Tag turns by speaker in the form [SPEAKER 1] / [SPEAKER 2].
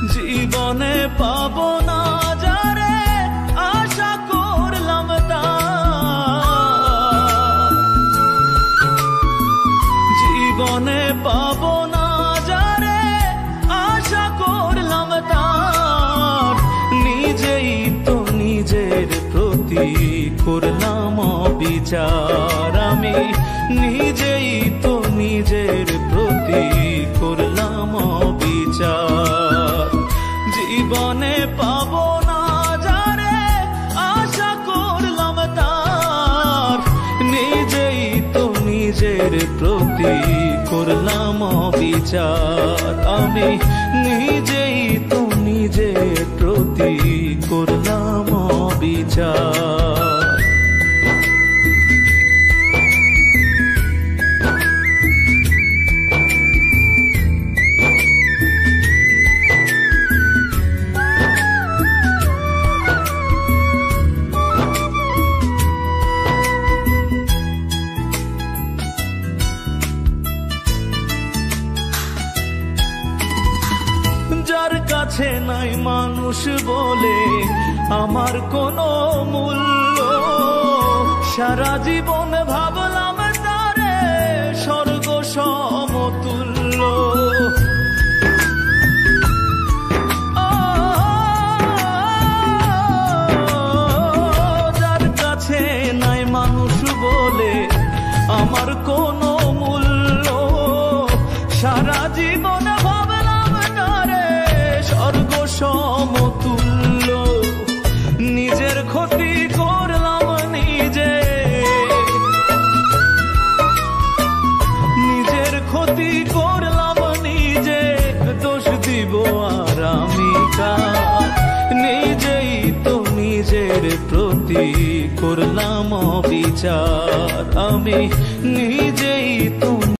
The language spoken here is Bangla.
[SPEAKER 1] জীবনে পাবো না যারে আশা করলাম তার, জীবনে পাবো না যারে আশা করলাম তার, নিজেই তো নিজের প্রতি করলাম অবিচার। আমি নিজেই তো নিজের প্রতি করলাম অবিচার। জীবনে পাবো না যারে আশা করলাম তার, নিজেই তো নিজের প্রতি করলাম অবিচার। আমি নিজেই তো নিজের প্রতি করলাম অবিচার। যার কাছে নাই মানুষ বলে আমার কোনো মূল্য, সারা জীবন ভাবলাম তারে স্বর্গ সমতুল্য। যার কাছে নাই মানুষ বলে আমার কোনো মূল্য, সারা জীবন স্বর্গ সমতুল্য। নিজের ক্ষতি করলাম নিজে, নিজের ক্ষতি করলাম নিজে, দোষ দিব আর আমি কার? নিজেই তো নিজের প্রতি করলাম অবিচার। আমি নিজেই তো